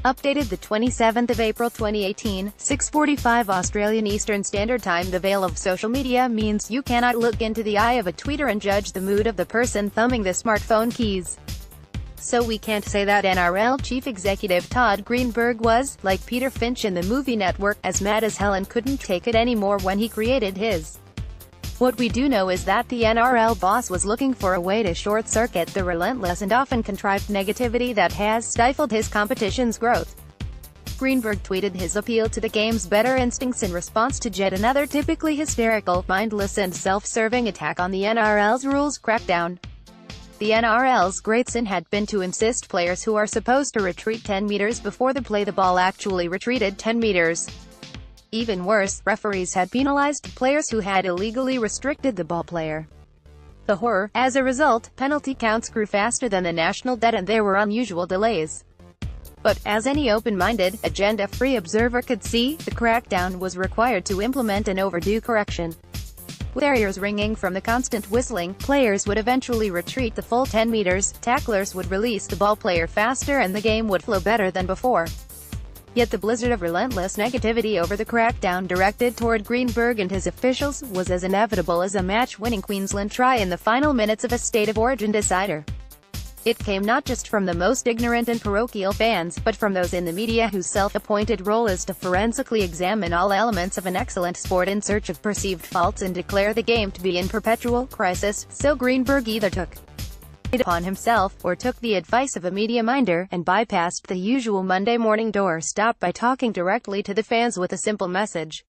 Updated the 27th of April 2018, 6:45 Australian Eastern Standard Time. The veil of social media means you cannot look into the eye of a tweeter and judge the mood of the person thumbing the smartphone keys. So we can't say that NRL chief executive Todd Greenberg was, like Peter Finch in the movie Network, as mad as hell and couldn't take it anymore when he created his. What we do know is that the NRL boss was looking for a way to short-circuit the relentless and often contrived negativity that has stifled his competition's growth. Greenberg tweeted his appeal to the game's better instincts in response to yet another typically hysterical, mindless and self-serving attack on the NRL's rules crackdown. The NRL's great sin had been to insist players who are supposed to retreat 10 meters before the play the ball actually retreated 10 meters. Even worse, referees had penalized players who had illegally restricted the ball player. The horror. As a result, penalty counts grew faster than the national debt and there were unusual delays. But, as any open-minded, agenda-free observer could see, the crackdown was required to implement an overdue correction. With their ears ringing from the constant whistling, players would eventually retreat the full 10 meters, tacklers would release the ball player faster and the game would flow better than before. Yet the blizzard of relentless negativity over the crackdown directed toward Greenberg and his officials was as inevitable as a match-winning Queensland try in the final minutes of a State of Origin decider. It came not just from the most ignorant and parochial fans, but from those in the media whose self-appointed role is to forensically examine all elements of an excellent sport in search of perceived faults and declare the game to be in perpetual crisis. So Greenberg either took it upon himself, or took the advice of a media minder, and bypassed the usual Monday morning doorstop by talking directly to the fans with a simple message.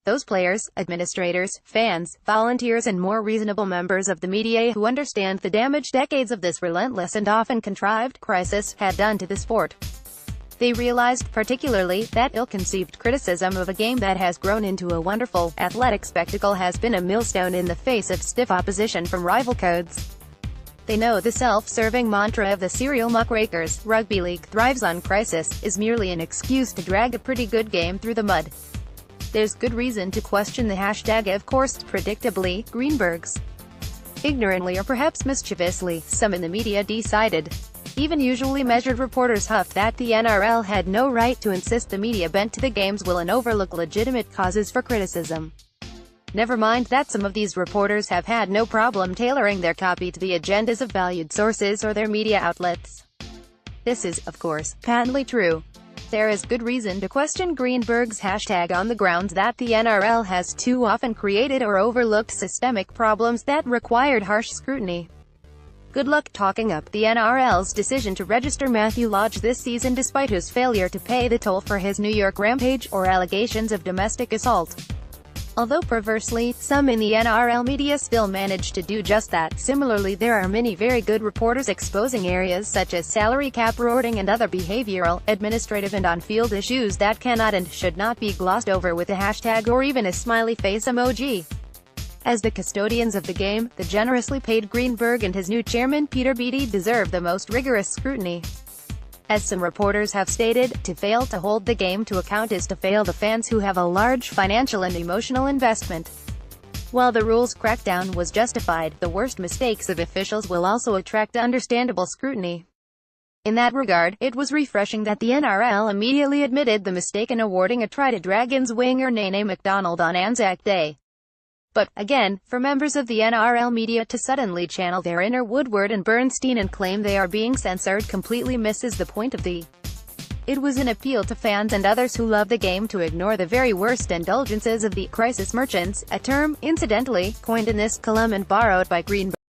Those players, administrators, fans, volunteers and more reasonable members of the media who understand the damage decades of this relentless and often contrived crisis had done to the sport. They realized, particularly, that ill-conceived criticism of a game that has grown into a wonderful, athletic spectacle has been a millstone in the face of stiff opposition from rival codes. They know the self-serving mantra of the serial muckrakers, rugby league thrives on crisis, is merely an excuse to drag a pretty good game through the mud. There's good reason to question the hashtag. Of course, predictably, Greenberg's ignorantly or perhaps mischievously, some in the media decided. Even usually measured reporters huffed that the NRL had no right to insist the media bent to the game's will and overlook legitimate causes for criticism. Never mind that some of these reporters have had no problem tailoring their copy to the agendas of valued sources or their media outlets. This is, of course, patently true. There is good reason to question Greenberg's hashtag on the grounds that the NRL has too often created or overlooked systemic problems that required harsh scrutiny. Good luck talking up the NRL's decision to register Matthew Lodge this season despite his failure to pay the toll for his New York rampage, or allegations of domestic assault. Although perversely, some in the NRL media still manage to do just that. Similarly, there are many very good reporters exposing areas such as salary cap rorting and other behavioral, administrative and on-field issues that cannot and should not be glossed over with a hashtag or even a smiley face emoji. As the custodians of the game, the generously paid Greenberg and his new chairman Peter Beattie deserve the most rigorous scrutiny. As some reporters have stated, to fail to hold the game to account is to fail the fans who have a large financial and emotional investment. While the rules crackdown was justified, the worst mistakes of officials will also attract understandable scrutiny. In that regard, it was refreshing that the NRL immediately admitted the mistake in awarding a try to Dragons winger Nene McDonald on Anzac Day. But, again, for members of the NRL media to suddenly channel their inner Woodward and Bernstein and claim they are being censored completely misses the point of the. It was an appeal to fans and others who love the game to ignore the very worst indulgences of the crisis merchants, a term, incidentally, coined in this column and borrowed by Greenberg.